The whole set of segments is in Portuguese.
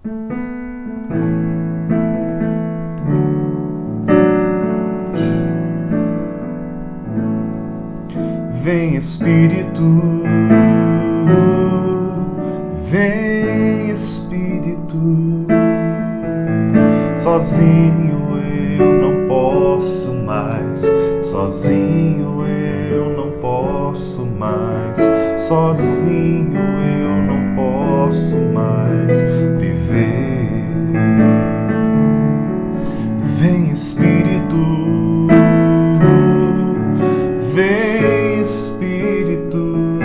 Vem Espírito, vem Espírito, sozinho eu não posso mais, sozinho eu não posso mais, sozinho eu não posso mais viver. Vem Espírito, vem Espírito,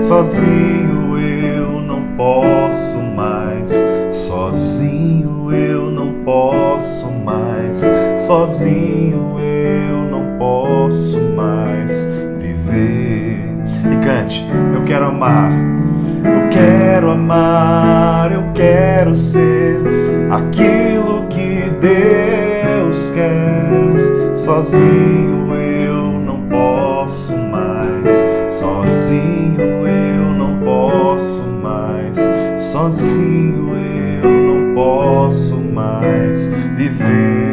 sozinho eu não posso mais, sozinho eu não posso mais, sozinho eu não posso mais viver. E cante: eu quero amar, eu quero amar, eu quero ser aquilo que Deus quer, sozinho eu não posso mais, sozinho eu não posso mais, sozinho eu não posso mais viver.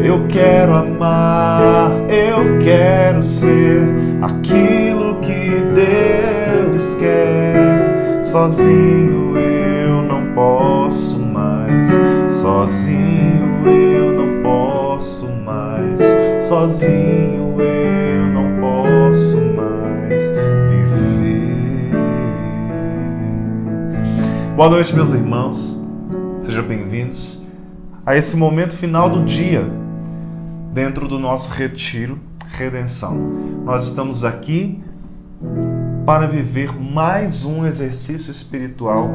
Eu quero amar, eu quero ser aquilo que Deus quer, sozinho eu não posso mais, sozinho eu não posso mais, sozinho eu não posso mais viver. Boa noite, meus irmãos, sejam bem-vindos a esse momento final do dia dentro do nosso retiro Redenção. Nós estamos aqui para viver mais um exercício espiritual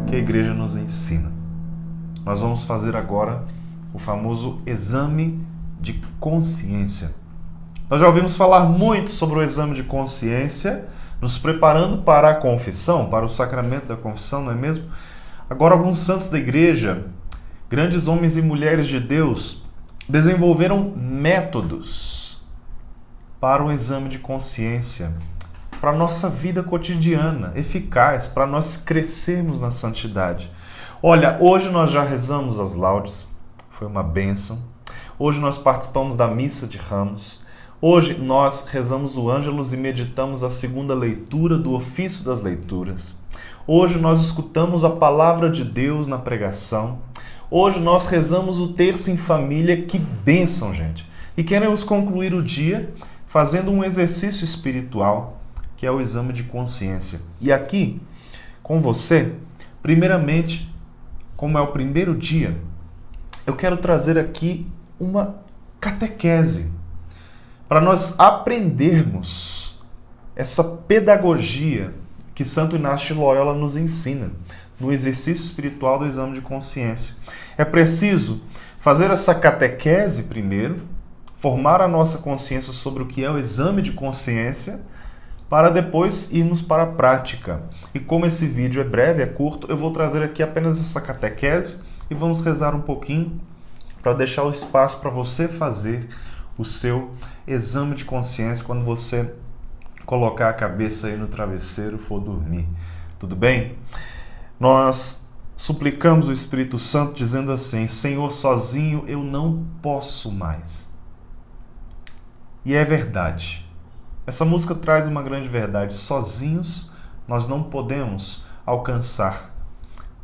que a igreja nos ensina. Nós vamos fazer agora o famoso exame de consciência. Nós já ouvimos falar muito sobre o exame de consciência, nos preparando para a confissão, para o sacramento da confissão, não é mesmo? Agora, alguns santos da igreja, grandes homens e mulheres de Deus, desenvolveram métodos para o exame de consciência, para a nossa vida cotidiana, eficaz, para nós crescermos na santidade. Olha, hoje nós já rezamos as laudes, foi uma bênção. Hoje nós participamos da missa de Ramos. Hoje nós rezamos o Ângelus e meditamos a segunda leitura do ofício das leituras. Hoje nós escutamos a palavra de Deus na pregação. Hoje nós rezamos o terço em família. Que bênção, gente! E queremos concluir o dia fazendo um exercício espiritual, que é o exame de consciência. E aqui, com você, primeiramente, como é o primeiro dia, eu quero trazer aqui uma catequese para nós aprendermos essa pedagogia que Santo Inácio de Loyola nos ensina no exercício espiritual do exame de consciência. É preciso fazer essa catequese primeiro, formar a nossa consciência sobre o que é o exame de consciência, para depois irmos para a prática. E como esse vídeo é breve, é curto, eu vou trazer aqui apenas essa catequese e vamos rezar um pouquinho para deixar o espaço para você fazer o seu exame de consciência quando você colocar a cabeça aí no travesseiro e for dormir. Tudo bem? Nós suplicamos o Espírito Santo dizendo assim: Senhor, sozinho eu não posso mais. E é verdade. Essa música traz uma grande verdade. Sozinhos nós não podemos alcançar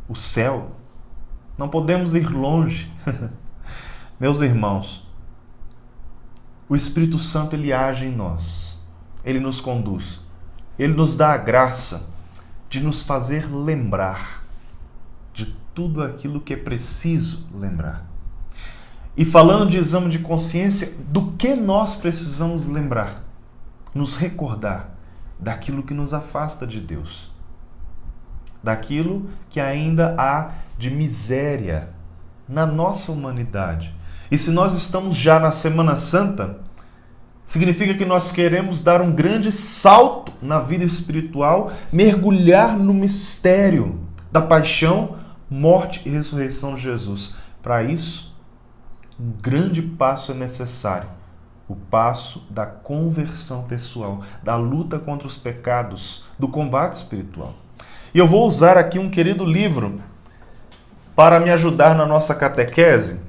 o céu. Não podemos ir longe. Meus irmãos, o Espírito Santo ele age em nós. Ele nos conduz. Ele nos dá a graça de nos fazer lembrar de tudo aquilo que é preciso lembrar. E falando de exame de consciência, do que nós precisamos lembrar? Nos recordar daquilo que nos afasta de Deus, daquilo que ainda há de miséria na nossa humanidade. E se nós estamos já na Semana Santa, significa que nós queremos dar um grande salto na vida espiritual, mergulhar no mistério da paixão, morte e ressurreição de Jesus. Para isso, um grande passo é necessário. O passo da conversão pessoal, da luta contra os pecados, do combate espiritual. E eu vou usar aqui um querido livro para me ajudar na nossa catequese.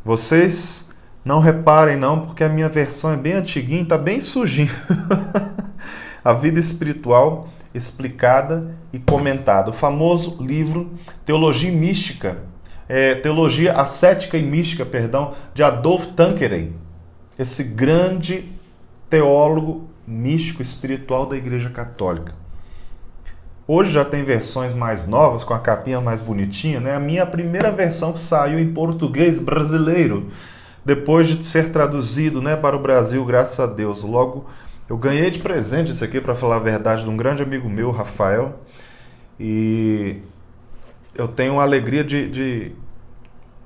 Vocês não reparem não, porque a minha versão é bem antiguinha, está bem sujinha. A Vida Espiritual Explicada e Comentada. O famoso livro Teologia Mística, Teologia Ascética e Mística, perdão, de Adolf Tanqueray. Esse grande teólogo místico espiritual da Igreja Católica. Hoje já tem versões mais novas, com a capinha mais bonitinha, né? A minha primeira versão que saiu em português brasileiro, depois de ser traduzido, né, para o Brasil, graças a Deus. Logo, eu ganhei de presente isso aqui, para falar a verdade, de um grande amigo meu, Rafael. E eu tenho a alegria de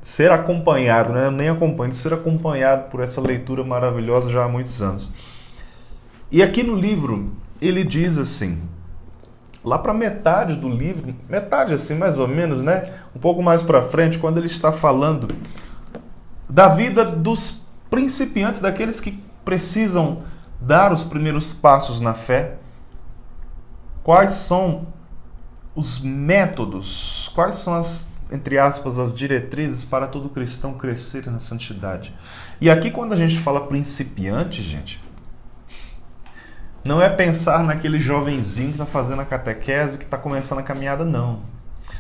ser acompanhado, né? Eu nem acompanho, de ser acompanhado por essa leitura maravilhosa já há muitos anos. E aqui no livro, ele diz assim, lá para metade do livro, metade assim mais ou menos, né? Um pouco mais para frente, quando ele está falando da vida dos principiantes, daqueles que precisam dar os primeiros passos na fé, quais são os métodos, quais são as, entre aspas, as diretrizes para todo cristão crescer na santidade. E aqui quando a gente fala principiante, gente, não é pensar naquele jovenzinho que está fazendo a catequese, que está começando a caminhada, não.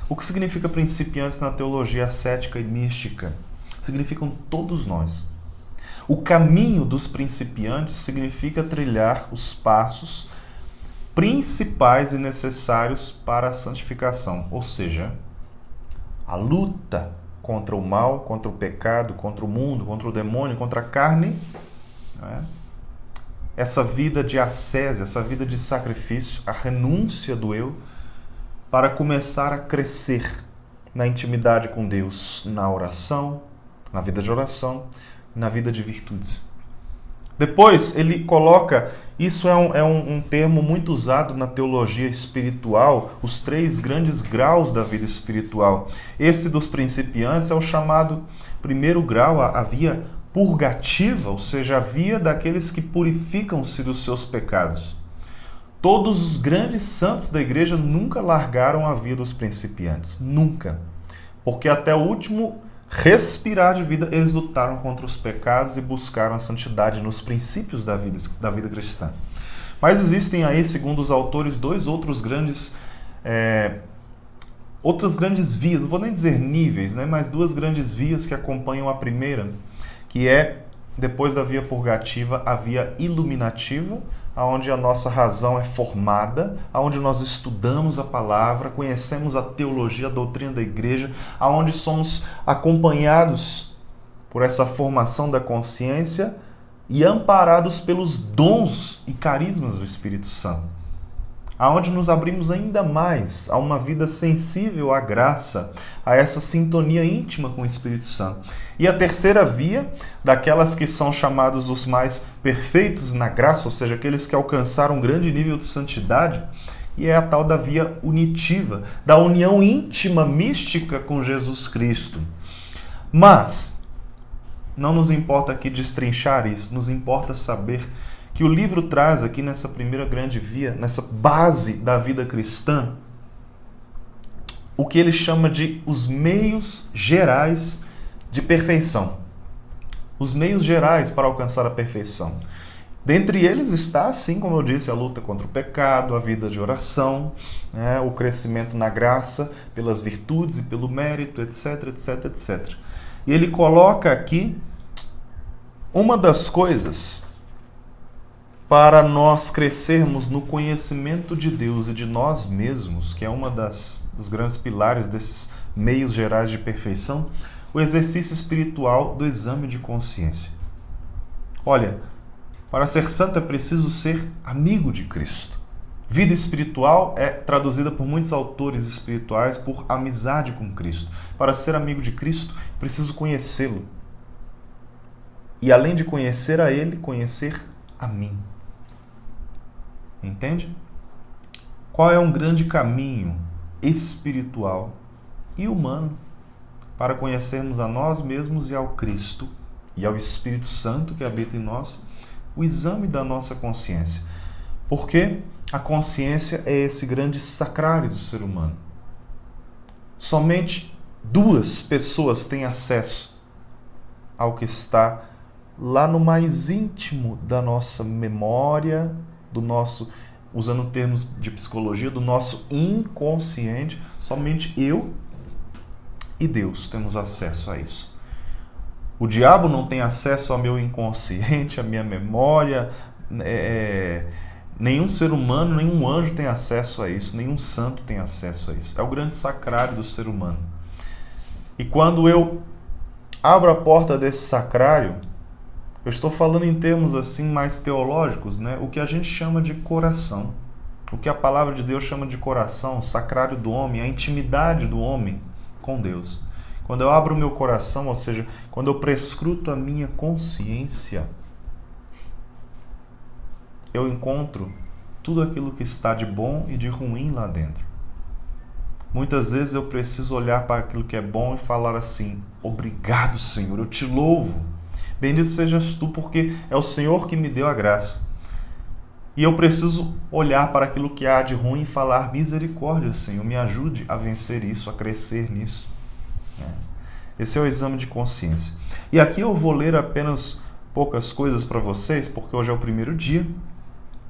O que significa principiantes na teologia ascética e mística? Significam todos nós. O caminho dos principiantes significa trilhar os passos principais e necessários para a santificação, ou seja, a luta contra o mal, contra o pecado, contra o mundo, contra o demônio, contra a carne, né? Essa vida de ascese, essa vida de sacrifício, a renúncia do eu, para começar a crescer na intimidade com Deus, na oração, na vida de oração, na vida de virtudes. Depois ele coloca, isso é um termo muito usado na teologia espiritual, os 3 grandes graus da vida espiritual. Esse dos principiantes é o chamado primeiro grau, a via purgativa, ou seja, a via daqueles que purificam-se dos seus pecados. Todos os grandes santos da igreja nunca largaram a via dos principiantes, nunca. Porque até o último respirar de vida, eles lutaram contra os pecados e buscaram a santidade nos princípios da vida cristã. Mas existem aí, segundo os autores, outras grandes vias, não vou nem dizer níveis, né, mas 2 grandes vias que acompanham a primeira, que é, depois da via purgativa, a via iluminativa, onde a nossa razão é formada, onde nós estudamos a palavra, conhecemos a teologia, a doutrina da igreja, onde somos acompanhados por essa formação da consciência e amparados pelos dons e carismas do Espírito Santo, aonde nos abrimos ainda mais a uma vida sensível à graça, a essa sintonia íntima com o Espírito Santo. E a terceira via, daquelas que são chamados os mais perfeitos na graça, ou seja, aqueles que alcançaram um grande nível de santidade, e é a tal da via unitiva, da união íntima, mística com Jesus Cristo. Mas não nos importa aqui destrinchar isso, nos importa saber que o livro traz aqui nessa primeira grande via, nessa base da vida cristã, o que ele chama de os meios gerais de perfeição. Os meios gerais para alcançar a perfeição. Dentre eles está, assim como eu disse, a luta contra o pecado, a vida de oração, né, o crescimento na graça, pelas virtudes e pelo mérito, etc, etc, etc. E ele coloca aqui uma das coisas para nós crescermos no conhecimento de Deus e de nós mesmos, que é uma dos grandes pilares desses meios gerais de perfeição, o exercício espiritual do exame de consciência. Olha, para ser santo é preciso ser amigo de Cristo. Vida espiritual é traduzida por muitos autores espirituais por amizade com Cristo. Para ser amigo de Cristo, é preciso conhecê-lo. E além de conhecer a Ele, conhecer a mim. Entende? Qual é um grande caminho espiritual e humano para conhecermos a nós mesmos e ao Cristo e ao Espírito Santo que habita em nós? O exame da nossa consciência. Por quê? A consciência é esse grande sacrário do ser humano. Somente 2 pessoas têm acesso ao que está lá no mais íntimo da nossa memória, do nosso, usando termos de psicologia, do nosso inconsciente. Somente eu e Deus temos acesso a isso. O diabo não tem acesso ao meu inconsciente, à minha memória. Nenhum ser humano, nenhum anjo tem acesso a isso, nenhum santo tem acesso a isso. É o grande sacrário do ser humano. E quando eu abro a porta desse sacrário, eu estou falando em termos assim mais teológicos, né? O que a gente chama de coração. O que a palavra de Deus chama de coração, o sacrário do homem, a intimidade do homem com Deus. Quando eu abro o meu coração, ou seja, quando eu prescruto a minha consciência, eu encontro tudo aquilo que está de bom e de ruim lá dentro. Muitas vezes eu preciso olhar para aquilo que é bom e falar assim: obrigado, Senhor, eu te louvo. Bendito sejas tu, porque é o Senhor que me deu a graça. E eu preciso olhar para aquilo que há de ruim e falar: misericórdia, Senhor, me ajude a vencer isso, a crescer nisso. Esse é o exame de consciência. E aqui eu vou ler apenas poucas coisas para vocês, porque hoje é o primeiro dia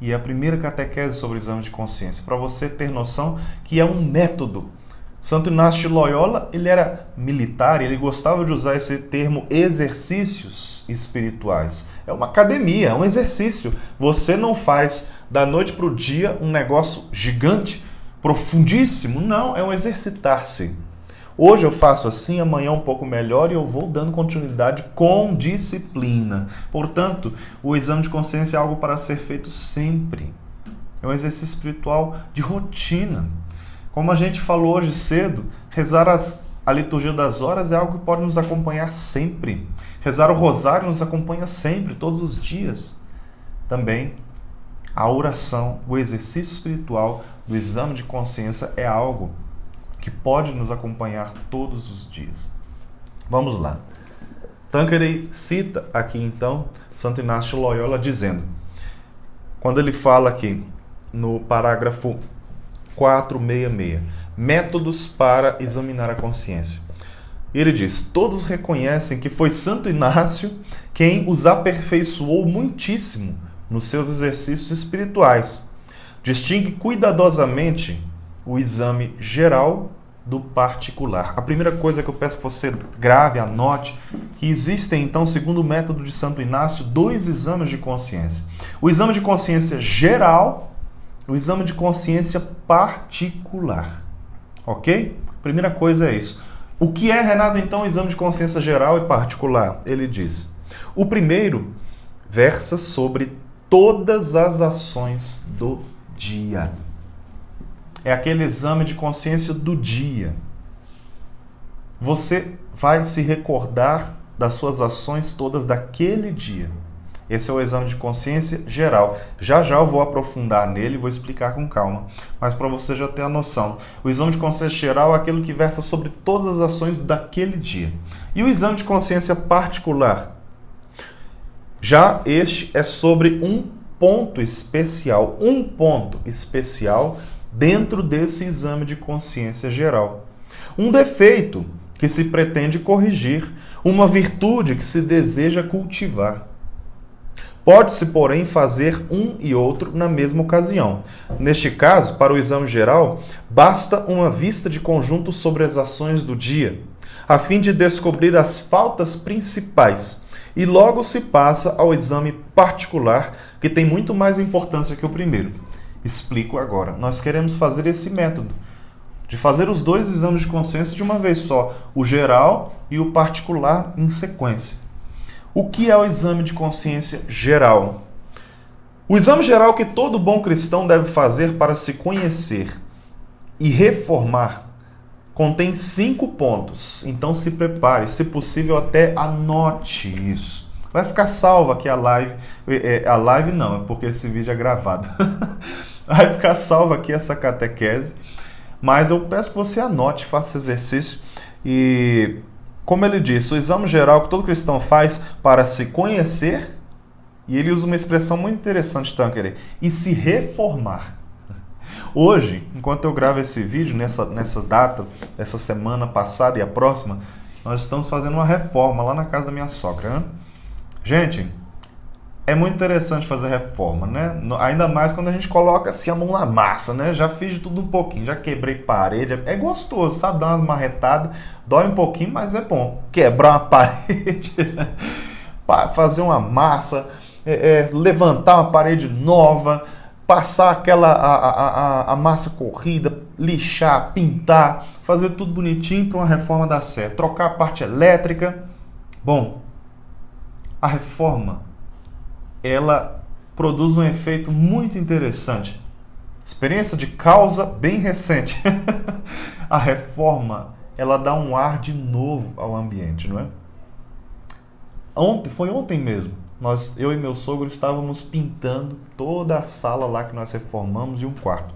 e é a primeira catequese sobre o exame de consciência, para você ter noção que é um método. Santo Inácio de Loyola, ele era militar, ele gostava de usar esse termo exercícios espirituais. É uma academia, é um exercício. Você não faz da noite para o dia um negócio gigante, profundíssimo. Não, é um exercitar-se. Hoje eu faço assim, amanhã um pouco melhor e eu vou dando continuidade com disciplina. Portanto, o exame de consciência é algo para ser feito sempre. É um exercício espiritual de rotina. Como a gente falou hoje cedo, rezar a liturgia das horas é algo que pode nos acompanhar sempre. Rezar o rosário nos acompanha sempre, todos os dias. Também a oração, o exercício espiritual do exame de consciência é algo que pode nos acompanhar todos os dias. Vamos lá. Tanqueray cita aqui então Santo Inácio de Loyola dizendo, quando ele fala aqui no parágrafo 466, métodos para examinar a consciência. Ele diz, todos reconhecem que foi Santo Inácio quem os aperfeiçoou muitíssimo nos seus exercícios espirituais. Distingue cuidadosamente o exame geral do particular. A primeira coisa que eu peço que você grave, anote, que existem, então, segundo o método de Santo Inácio, 2 exames de consciência. O exame de consciência geral, o exame de consciência particular. Ok? Primeira coisa é isso. O que é, Renato, então, o exame de consciência geral e particular? Ele diz, o primeiro versa sobre todas as ações do dia. É aquele exame de consciência do dia. Você vai se recordar das suas ações todas daquele dia. Esse é o exame de consciência geral. Já já eu vou aprofundar nele e vou explicar com calma. Mas para você já ter a noção. O exame de consciência geral é aquele que versa sobre todas as ações daquele dia. E o exame de consciência particular? Já este é sobre um ponto especial. Um ponto especial dentro desse exame de consciência geral. Um defeito que se pretende corrigir, uma virtude que se deseja cultivar. Pode-se, porém, fazer um e outro na mesma ocasião. Neste caso, para o exame geral, basta uma vista de conjunto sobre as ações do dia, a fim de descobrir as faltas principais, e logo se passa ao exame particular, que tem muito mais importância que o primeiro. Explico agora. Nós queremos fazer esse método, de fazer os 2 exames de consciência de uma vez só, o geral e o particular em sequência. O que é o exame de consciência geral? O exame geral que todo bom cristão deve fazer para se conhecer e reformar contém 5 pontos. Então se prepare, se possível até anote isso. Vai ficar salva aqui a live. A live não, é porque esse vídeo é gravado. Vai ficar salva aqui essa catequese. Mas eu peço que você anote, faça esse exercício. E, como ele disse, o exame geral que todo cristão faz para se conhecer, e ele usa uma expressão muito interessante, Tanqueray, e se reformar. Hoje, enquanto eu gravo esse vídeo, nessa data, essa semana passada e a próxima, nós estamos fazendo uma reforma lá na casa da minha sogra, né? Gente, é muito interessante fazer reforma, né? Ainda mais quando a gente coloca assim a mão na massa, né? Já fiz de tudo um pouquinho, já quebrei parede. É gostoso, sabe? Dar uma marretada, dói um pouquinho, mas é bom. Quebrar uma parede, né? Fazer uma massa, levantar uma parede nova, passar a massa corrida, lixar, pintar, fazer tudo bonitinho para uma reforma dar certo. Trocar a parte elétrica. Bom, a reforma ela produz um efeito muito interessante. Experiência de causa bem recente. A reforma, ela dá um ar de novo ao ambiente, não é? Foi ontem mesmo. Eu e meu sogro estávamos pintando toda a sala lá que nós reformamos e um quarto.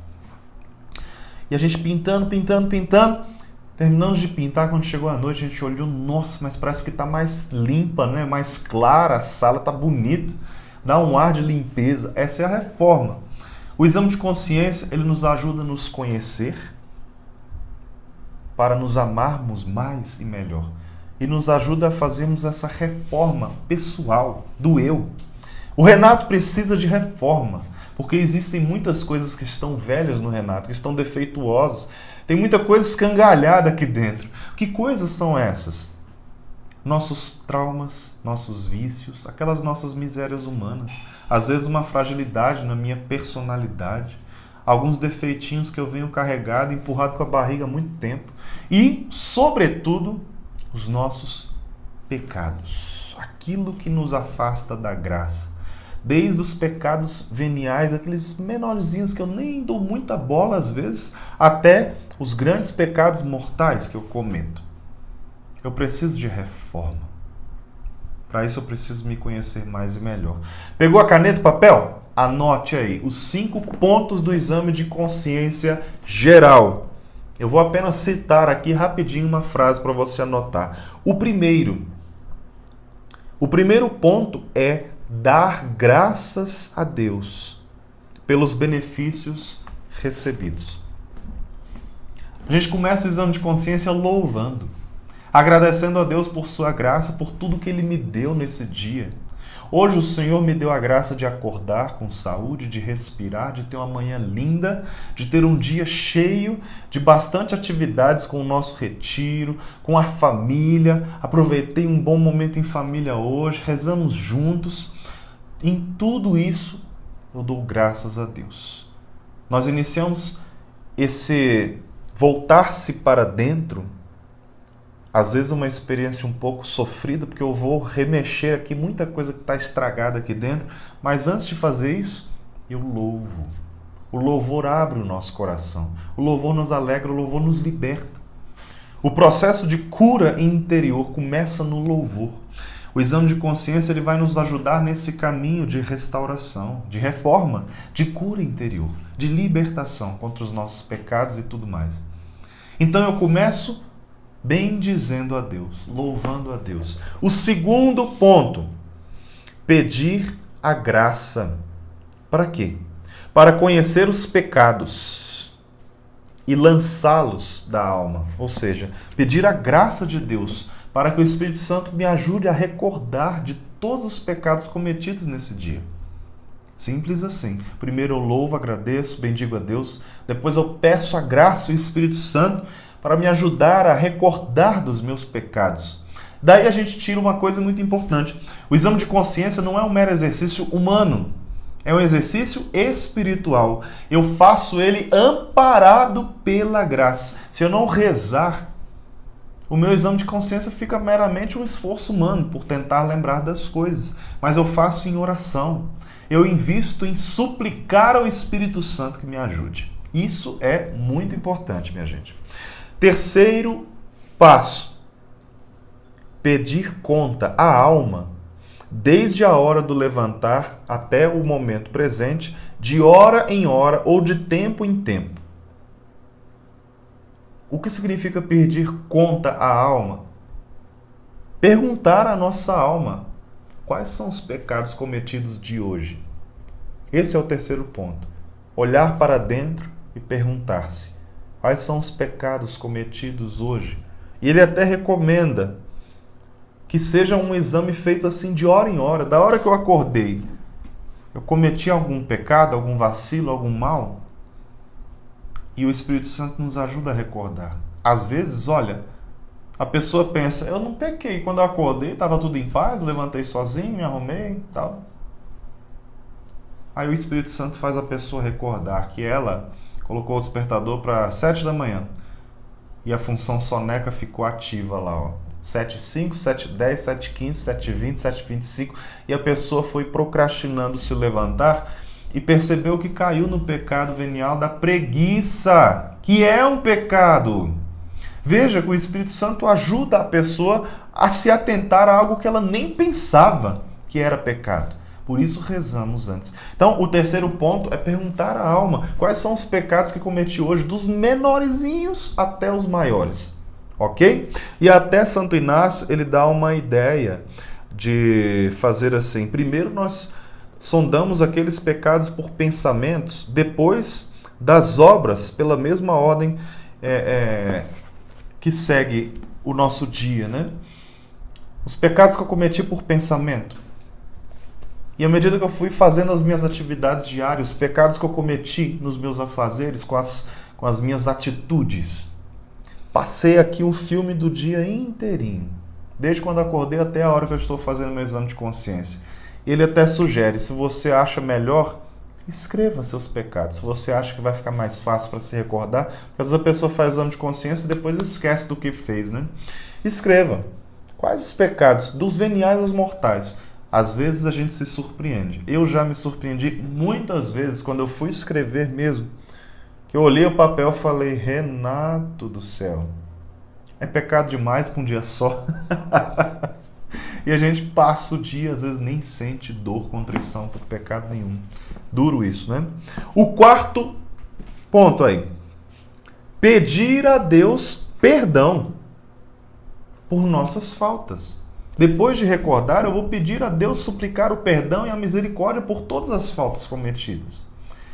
E a gente pintando. Terminamos de pintar, quando chegou a noite, a gente olhou, nossa, mas parece que está mais limpa, né? Mais clara, a sala está bonita. Dá um ar de limpeza. Essa é a reforma. O exame de consciência, ele nos ajuda a nos conhecer para nos amarmos mais e melhor. E nos ajuda a fazermos essa reforma pessoal do eu. O Renato precisa de reforma, porque existem muitas coisas que estão velhas no Renato, que estão defeituosas. Tem muita coisa escangalhada aqui dentro. Que coisas são essas? Nossos traumas, nossos vícios, aquelas nossas misérias humanas. Às vezes uma fragilidade na minha personalidade. Alguns defeitinhos que eu venho carregado, empurrado com a barriga há muito tempo. E, sobretudo, os nossos pecados. Aquilo que nos afasta da graça. Desde os pecados veniais, aqueles menorzinhos que eu nem dou muita bola às vezes, até os grandes pecados mortais que eu cometo. Eu preciso de reforma. Para isso eu preciso me conhecer mais e melhor. Pegou a caneta e papel? Anote aí os 5 pontos do exame de consciência geral. Eu vou apenas citar aqui rapidinho uma frase para você anotar. O primeiro ponto é dar graças a Deus pelos benefícios recebidos. A gente começa o exame de consciência louvando, agradecendo a Deus por sua graça, por tudo que Ele me deu nesse dia. Hoje o Senhor me deu a graça de acordar com saúde, de respirar, de ter uma manhã linda, de ter um dia cheio de bastante atividades com o nosso retiro, com a família. Aproveitei um bom momento em família hoje, rezamos juntos. Em tudo isso eu dou graças a Deus. Nós iniciamos esse voltar-se para dentro, às vezes uma experiência um pouco sofrida, porque eu vou remexer aqui muita coisa que está estragada aqui dentro, mas antes de fazer isso, eu louvo. O louvor abre o nosso coração, o louvor nos alegra, o louvor nos liberta. O processo de cura interior começa no louvor. O exame de consciência ele vai nos ajudar nesse caminho de restauração, de reforma, de cura interior, de libertação contra os nossos pecados e tudo mais. Então eu começo bendizendo a Deus, louvando a Deus. O segundo ponto, pedir a graça. Para quê? Para conhecer os pecados e lançá-los da alma. Ou seja, pedir a graça de Deus para que o Espírito Santo me ajude a recordar de todos os pecados cometidos nesse dia. Simples assim. Primeiro eu louvo, agradeço, bendigo a Deus. Depois eu peço a graça e o Espírito Santo para me ajudar a recordar dos meus pecados. Daí a gente tira uma coisa muito importante. O exame de consciência não é um mero exercício humano. É um exercício espiritual. Eu faço ele amparado pela graça. Se eu não rezar, o meu exame de consciência fica meramente um esforço humano por tentar lembrar das coisas. Mas eu faço em oração. Eu invisto em suplicar ao Espírito Santo que me ajude. Isso é muito importante, minha gente. Terceiro passo, pedir conta à alma, desde a hora do levantar até o momento presente, de hora em hora ou de tempo em tempo. O que significa pedir conta à alma? Perguntar à nossa alma, quais são os pecados cometidos de hoje? Esse é o terceiro ponto. Olhar para dentro e perguntar-se: quais são os pecados cometidos hoje? E ele até recomenda que seja um exame feito assim de hora em hora. Da hora que eu acordei, eu cometi algum pecado, algum vacilo, algum mal? E o Espírito Santo nos ajuda a recordar. Às vezes, olha, a pessoa pensa: eu não pequei. Quando eu acordei, estava tudo em paz, levantei sozinho, me arrumei e tal. Aí o Espírito Santo faz a pessoa recordar que ela colocou o despertador para 7 da manhã. E a função soneca ficou ativa lá, ó. 7h05, 7h10, 7h15, 7h20, 7h25. E a pessoa foi procrastinando se levantar e percebeu que caiu no pecado venial da preguiça, que é um pecado. Veja que o Espírito Santo ajuda a pessoa a se atentar a algo que ela nem pensava que era pecado. Por isso rezamos antes. Então, o terceiro ponto é perguntar à alma quais são os pecados que cometi hoje, dos menorzinhos até os maiores. Ok? E até Santo Inácio, ele dá uma ideia de fazer assim. Primeiro, nós sondamos aqueles pecados por pensamentos, depois das obras, pela mesma ordem que segue o nosso dia, né? Os pecados que eu cometi por pensamento. E à medida que eu fui fazendo as minhas atividades diárias, os pecados que eu cometi nos meus afazeres, com as minhas atitudes. Passei aqui o filme do dia inteirinho, desde quando acordei até a hora que eu estou fazendo meu exame de consciência. Ele até sugere: se você acha melhor, escreva seus pecados. Se você acha que vai ficar mais fácil para se recordar, porque às vezes a pessoa faz exame de consciência e depois esquece do que fez, né? Escreva. Quais os pecados, dos veniais aos mortais? Às vezes a gente se surpreende. Eu já me surpreendi muitas vezes quando eu fui escrever mesmo, que eu olhei o papel e falei: Renato do céu, é pecado demais para um dia só. E a gente passa o dia, às vezes nem sente dor, contrição por pecado nenhum. Duro isso, né? O quarto ponto aí: pedir a Deus perdão por nossas faltas. Depois de recordar, eu vou pedir a Deus suplicar o perdão e a misericórdia por todas as faltas cometidas.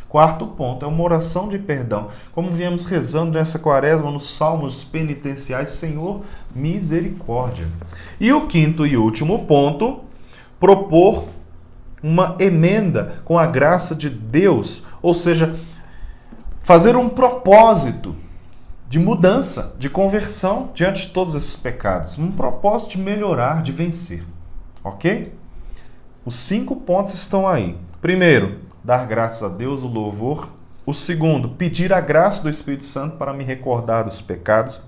Quarto ponto é uma oração de perdão. Como viemos rezando nessa quaresma nos salmos penitenciais: Senhor, misericórdia. E o quinto e último ponto, propor uma emenda com a graça de Deus, ou seja, fazer um propósito de mudança, de conversão diante de todos esses pecados. Um propósito de melhorar, de vencer. Ok? Os 5 pontos estão aí. Primeiro, dar graças a Deus, o louvor. O segundo, pedir a graça do Espírito Santo para me recordar dos pecados.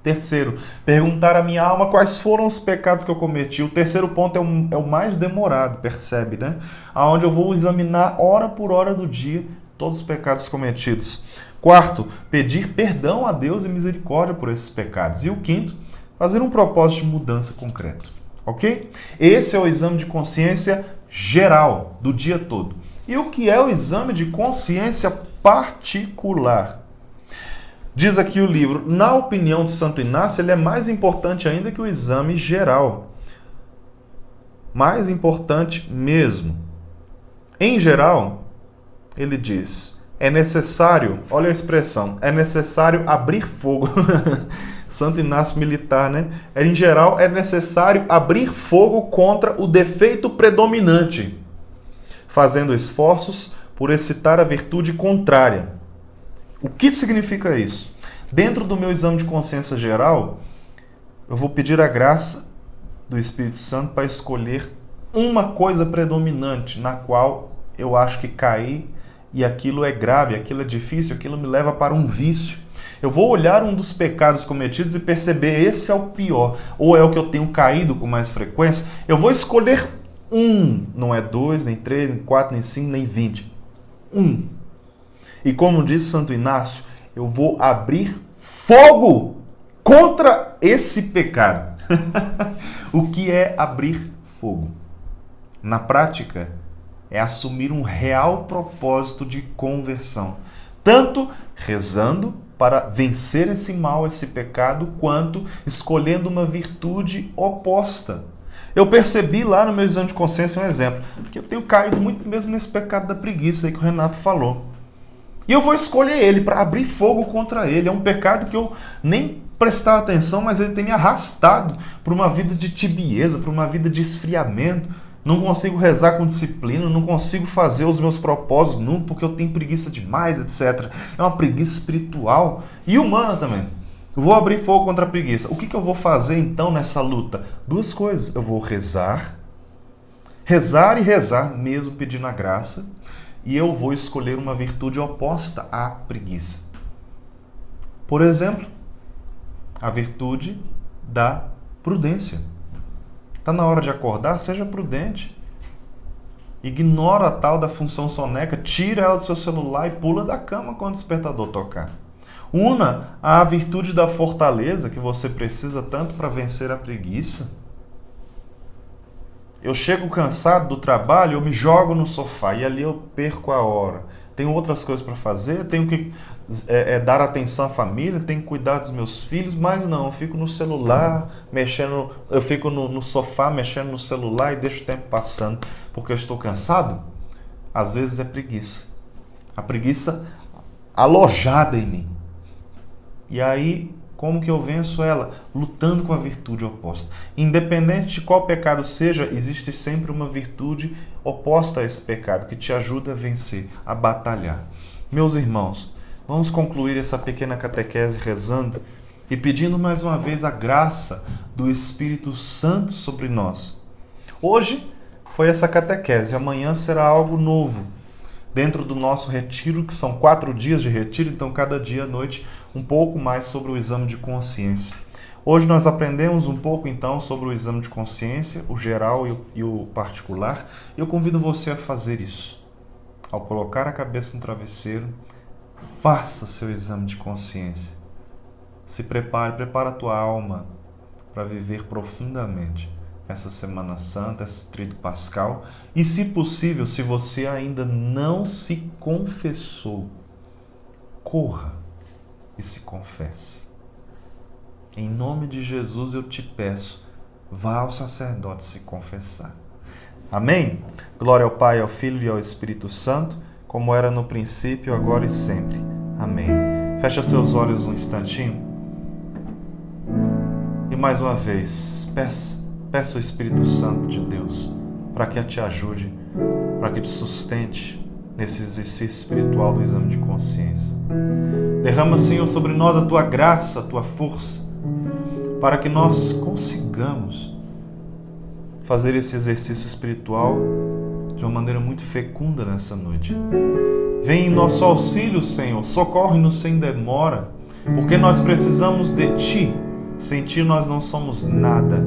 Terceiro, perguntar à minha alma quais foram os pecados que eu cometi. O terceiro ponto é o mais demorado, percebe, né? Onde eu vou examinar hora por hora do dia todos os pecados cometidos. Quarto, pedir perdão a Deus e misericórdia por esses pecados. E o quinto, fazer um propósito de mudança concreto. Ok? Esse é o exame de consciência geral do dia todo. E o que é o exame de consciência particular? Diz aqui o livro: na opinião de Santo Inácio, ele é mais importante ainda que o exame geral. Mais importante mesmo. Em geral, ele diz: é necessário, olha a expressão, é necessário abrir fogo. Santo Inácio militar, né? Em geral, é necessário abrir fogo contra o defeito predominante, fazendo esforços por excitar a virtude contrária. O que significa isso? Dentro do meu exame de consciência geral, eu vou pedir a graça do Espírito Santo para escolher uma coisa predominante na qual eu acho que caí e aquilo é grave, aquilo é difícil, aquilo me leva para um vício. Eu vou olhar um dos pecados cometidos e perceber: esse é o pior, ou é o que eu tenho caído com mais frequência. Eu vou escolher um, não é 2, nem 3, nem 4, nem 5, nem 20. Um. E como diz Santo Inácio, eu vou abrir fogo contra esse pecado. O que é abrir fogo? Na prática, é assumir um real propósito de conversão. Tanto rezando para vencer esse mal, esse pecado, quanto escolhendo uma virtude oposta. Eu percebi lá no meu exame de consciência um exemplo, que eu tenho caído muito mesmo nesse pecado da preguiça aí que o Renato falou. E eu vou escolher ele para abrir fogo contra ele. É um pecado que eu nem prestava atenção, mas ele tem me arrastado para uma vida de tibieza, para uma vida de esfriamento. Não consigo rezar com disciplina, não consigo fazer os meus propósitos nunca, porque eu tenho preguiça demais, etc. É uma preguiça espiritual e humana também. Eu vou abrir fogo contra a preguiça. O que eu vou fazer então nessa luta? Duas coisas. Eu vou rezar e rezar, mesmo pedindo a graça, e eu vou escolher uma virtude oposta à preguiça. Por exemplo, a virtude da prudência. Está na hora de acordar? Seja prudente. Ignora a tal da função soneca, tira ela do seu celular e pula da cama quando o despertador tocar. Una a virtude da fortaleza que você precisa tanto para vencer a preguiça. Eu chego cansado do trabalho, eu me jogo no sofá e ali eu perco a hora. Tenho outras coisas para fazer, tenho que dar atenção à família, tenho que cuidar dos meus filhos, mas não, eu fico no celular, mexendo, eu fico no sofá mexendo no celular e deixo o tempo passando porque eu estou cansado. Às vezes é preguiça. A preguiça alojada em mim. E aí, como que eu venço ela? Lutando com a virtude oposta. Independente de qual pecado seja, existe sempre uma virtude oposta a esse pecado que te ajuda a vencer, a batalhar. Meus irmãos, vamos concluir essa pequena catequese rezando e pedindo mais uma vez a graça do Espírito Santo sobre nós. Hoje foi essa catequese, amanhã será algo novo. Dentro do nosso retiro, que são 4 dias de retiro, então cada dia à noite um pouco mais sobre o exame de consciência. Hoje nós aprendemos um pouco então sobre o exame de consciência, o geral e o particular. Eu convido você a fazer isso. Ao colocar a cabeça no travesseiro, faça seu exame de consciência. Se prepara a tua alma para viver profundamente essa Semana Santa, esse Tríduo Pascal. E, se possível, se você ainda não se confessou, corra e se confesse. Em nome de Jesus eu te peço, vá ao sacerdote se confessar. Amém? Glória ao Pai, ao Filho e ao Espírito Santo, como era no princípio, agora e sempre. Amém. Fecha seus olhos um instantinho. E mais uma vez, peça o Espírito Santo de Deus para que te ajude, para que te sustente nesse exercício espiritual do exame de consciência. Derrama, Senhor, sobre nós a tua graça, a tua força, para que nós consigamos fazer esse exercício espiritual de uma maneira muito fecunda nessa noite. Vem em nosso auxílio, Senhor, socorre-nos sem demora, porque nós precisamos de Ti. Sem Ti nós não somos nada.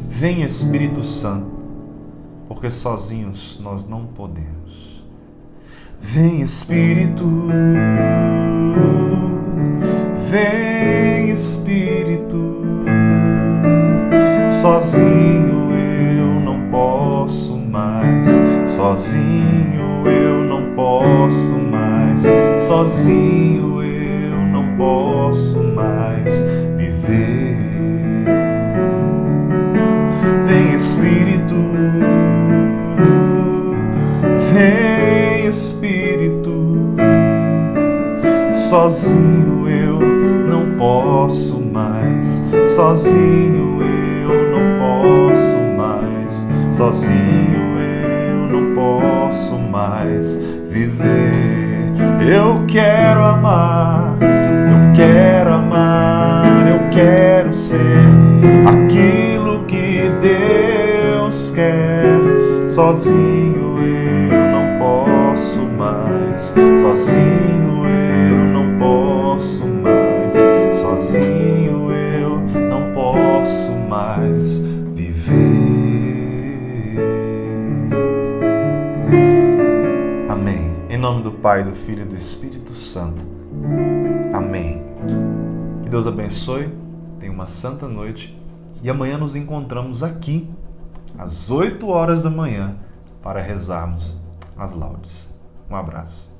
Vem, Espírito Santo, porque sozinhos nós não podemos. Vem, Espírito, vem, Espírito, sozinho eu não posso mais, sozinho eu não posso mais, sozinho eu não posso mais viver. Vem, Espírito, vem, Espírito, sozinho eu não posso mais, sozinho eu não posso mais, sozinho eu não posso mais viver. Eu quero amar, eu quero amar, eu quero ser aquilo que Deus quer. Sozinho eu não posso mais, sozinho eu não posso mais, sozinho eu não posso mais viver. Amém. Em nome do Pai, do Filho e do Espírito Santo. Amém. Que Deus abençoe. Tenha uma santa noite. E amanhã nos encontramos aqui, às 8 horas da manhã, para rezarmos as laudes. Um abraço.